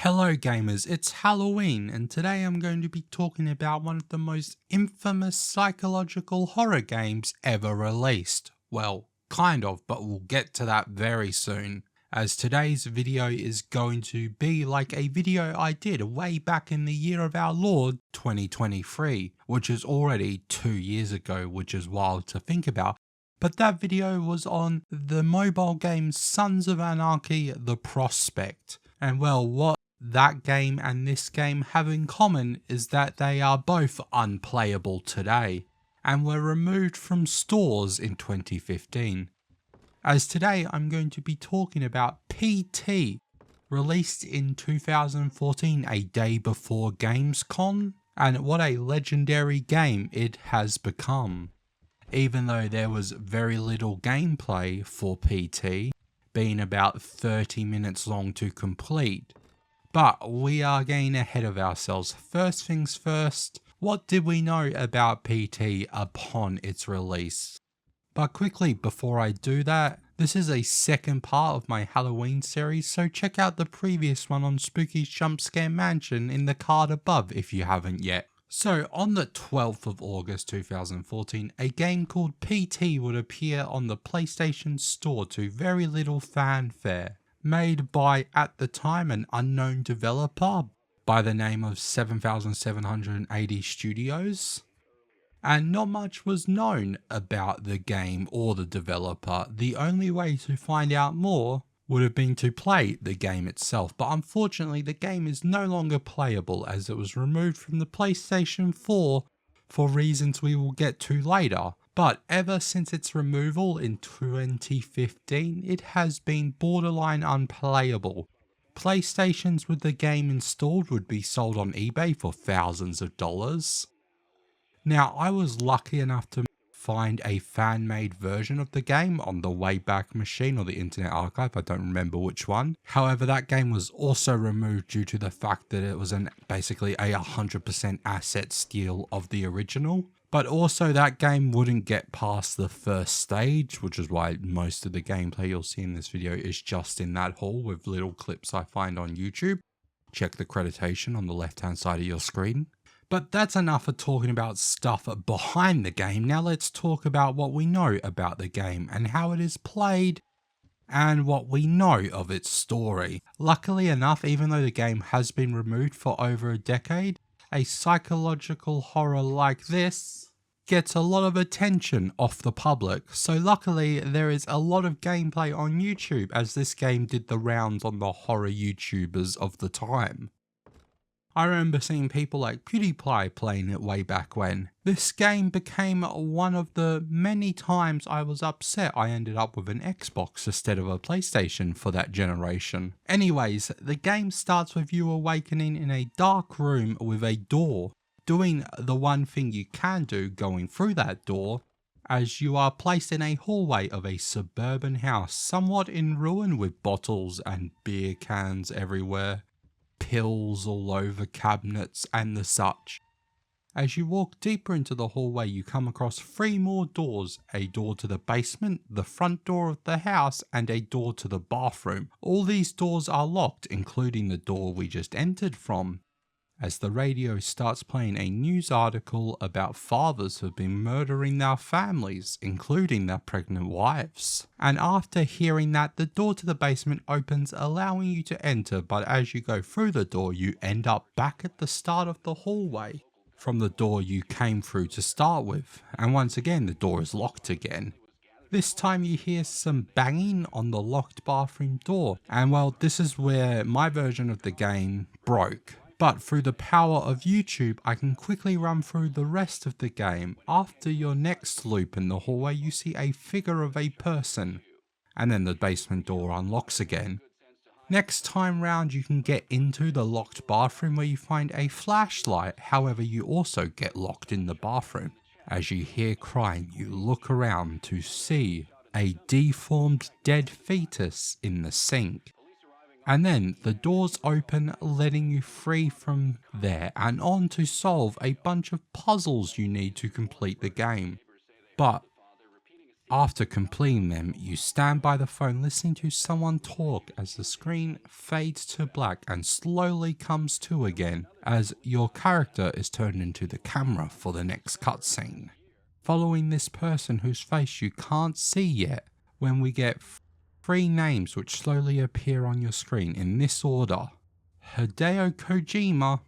Hello gamers, it's Halloween and today I'm going to be talking about one of the most infamous psychological horror games ever released. Well, kind of, but we'll get to that very soon, as today's video is going to be like a video I did way back in the year of our Lord 2023, which is already 2 years ago, which is wild to think about. But that video was on the mobile game Sons of Anarchy: The Prospect. And well, what that game and this game have in common is that they are both unplayable today, and were removed from stores in 2015. As today I'm going to be talking about PT, released in 2014, a day before Gamescom, and what a legendary game it has become. Even though there was very little gameplay for PT, being about 30 minutes long to complete. But we are getting ahead of ourselves. First things first, what did we know about PT upon its release? But quickly, before I do that, this is a second part of my Halloween series, so check out the previous one on Spooky's Jump Scare Mansion in the card above if you haven't yet. So on the 12th of August 2014, a game called PT would appear on the PlayStation Store to very little fanfare, made by, at the time, an unknown developer by the name of 7780 Studios. And not much was known about the game or the developer. The only way to find out more would have been to play the game itself, but unfortunately the game is no longer playable as it was removed from the PlayStation 4 for reasons we will get to later. But ever since its removal in 2015, it has been borderline unplayable. PlayStations with the game installed would be sold on eBay for thousands of dollars. Now, I was lucky enough to find a fan-made version of the game on the Wayback Machine or the Internet Archive, I don't remember which one. However, that game was also removed due to the fact that it was basically a 100% asset steal of the original. But also that game wouldn't get past the first stage, which is why most of the gameplay you'll see in this video is just in that hall with little clips I find on YouTube. Check the creditation on the left-hand side of your screen. But that's enough of talking about stuff behind the game. Now let's talk about what we know about the game and how it is played and what we know of its story. Luckily enough, even though the game has been removed for over a decade, a psychological horror like this gets a lot of attention off the public. So luckily there is a lot of gameplay on YouTube, as this game did the rounds on the horror YouTubers of the time. I remember seeing people like PewDiePie playing it way back when. This game became one of the many times I was upset I ended up with an Xbox instead of a PlayStation for that generation. Anyways, the game starts with you awakening in a dark room with a door, doing the one thing you can do going through that door, as you are placed in a hallway of a suburban house, somewhat in ruin with bottles and beer cans everywhere, pills all over cabinets and the such. As you walk deeper into the hallway, you come across 3 more doors, a door to the basement, the front door of the house, and a door to the bathroom. All these doors are locked, including the door we just entered from, as the radio starts playing a news article about fathers who have been murdering their families, including their pregnant wives. And after hearing that, the door to the basement opens, allowing you to enter, but as you go through the door, you end up back at the start of the hallway from the door you came through to start with. And once again, the door is locked again. This time you hear some banging on the locked bathroom door. And well, this is where my version of the game broke. But through the power of YouTube, I can quickly run through the rest of the game. After your next loop in the hallway, you see a figure of a person, and then the basement door unlocks again. Next time round, you can get into the locked bathroom where you find a flashlight. However, you also get locked in the bathroom. As you hear crying, you look around to see a deformed dead fetus in the sink. And then the doors open, letting you free from there and on to solve a bunch of puzzles you need to complete the game. But After completing them, you stand by the phone listening to someone talk as the screen fades to black and slowly comes to again as your character is turned into the camera for the next cutscene. Following this person whose face you can't see yet, when we get 3 names which slowly appear on your screen in this order: Hideo Kojima,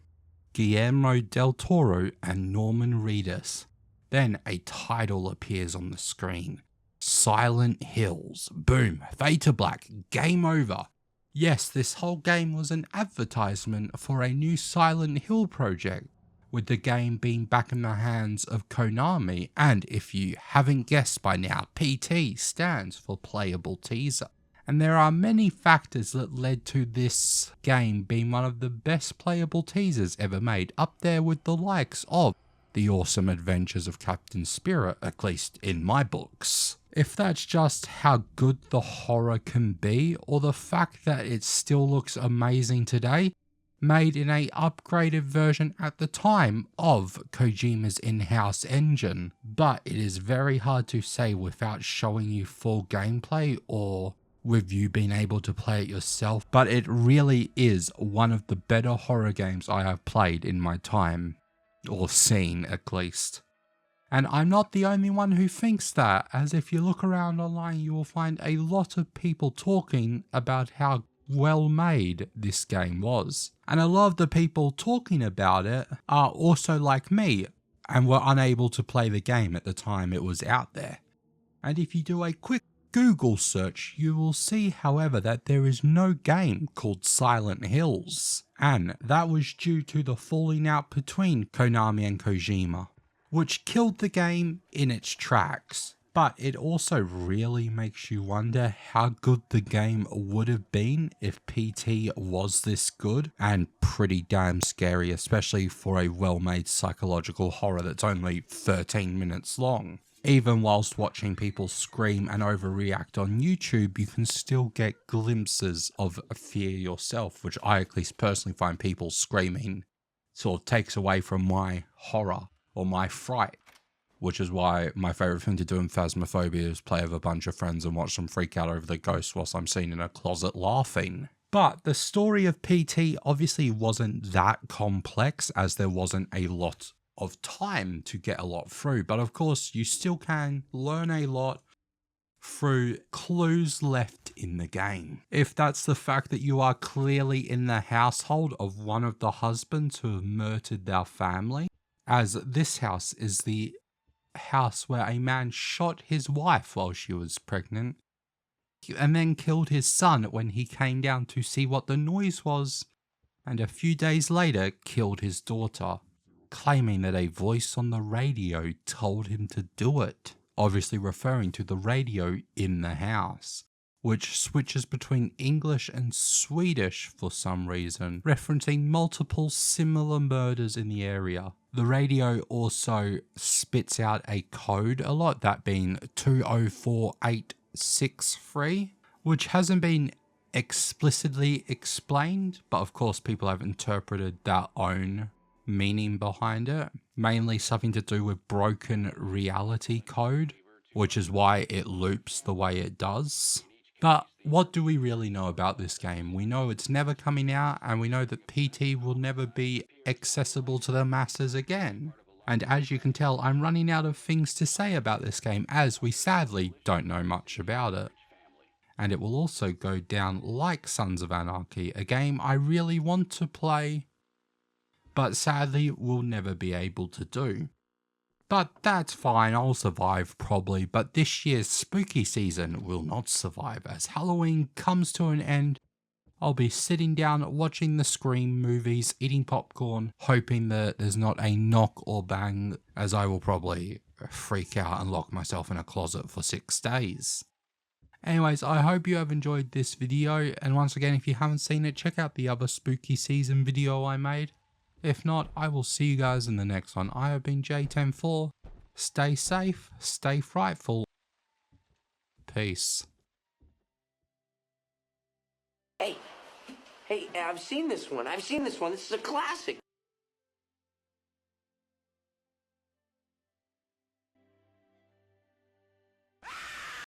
Guillermo del Toro, and Norman Reedus. Then a title appears on the screen: Silent Hills. Boom, fade to black, game over. Yes, this whole game was an advertisement for a new Silent Hill project, with the game being back in the hands of Konami, and if you haven't guessed by now, PT stands for Playable Teaser. And there are many factors that led to this game being one of the best playable teasers ever made, up there with the likes of The Awesome Adventures of Captain Spirit, at least in my books. If that's just how good the horror can be, or the fact that it still looks amazing today, made in a upgraded version at the time of Kojima's in-house engine. But it is very hard to say without showing you full gameplay or with you being able to play it yourself, but it really is one of the better horror games I have played in my time, or seen at least. And I'm not the only one who thinks that, as if you look around online you will find a lot of people talking about how well made this game was. And a lot of the people talking about it are also like me and were unable to play the game at the time it was out there. And if you do a quick Google search, you will see, however, that there is no game called Silent Hills, and that was due to the falling out between Konami and Kojima, which killed the game in its tracks. But it also really makes you wonder how good the game would have been if PT was this good, and pretty damn scary, especially for a well-made psychological horror that's only 13 minutes long. Even whilst watching people scream and overreact on YouTube, you can still get glimpses of fear yourself, which I at least personally find people screaming sort of takes away from my horror or my fright, which is why my favourite thing to do in Phasmophobia is play with a bunch of friends and watch them freak out over the ghost whilst I'm sitting in a closet laughing. But the story of PT obviously wasn't that complex, as there wasn't a lot of time to get a lot through, but of course you still can learn a lot through clues left in the game. If that's the fact that you are clearly in the household of one of the husbands who have murdered their family, as this house is the house where a man shot his wife while she was pregnant and then killed his son when he came down to see what the noise was, and a few days later killed his daughter, claiming that a voice on the radio told him to do it, obviously referring to the radio in the house, which switches between English and Swedish for some reason, referencing multiple similar murders in the area. The radio also spits out a code a lot, that being 204863, which hasn't been explicitly explained, but of course people have interpreted their own meaning behind it, mainly something to do with broken reality code, which is why it loops the way it does. But what do we really know about this game? We know it's never coming out, and we know that PT will never be accessible to the masses again. And as you can tell, I'm running out of things to say about this game, as we sadly don't know much about it. And it will also go down like Sons of Anarchy, a game I really want to play, but sadly will never be able to do. But that's fine, I'll survive probably, but this year's spooky season will not survive. As Halloween comes to an end, I'll be sitting down watching the Scream movies, eating popcorn, hoping that there's not a knock or bang, as I will probably freak out and lock myself in a closet for 6 days. Anyways, I hope you have enjoyed this video, and once again, if you haven't seen it, check out the other spooky season video I made. If not, I will see you guys in the next one. I have been J104. Stay safe, stay frightful. Peace. Hey, I've seen this one. This is a classic.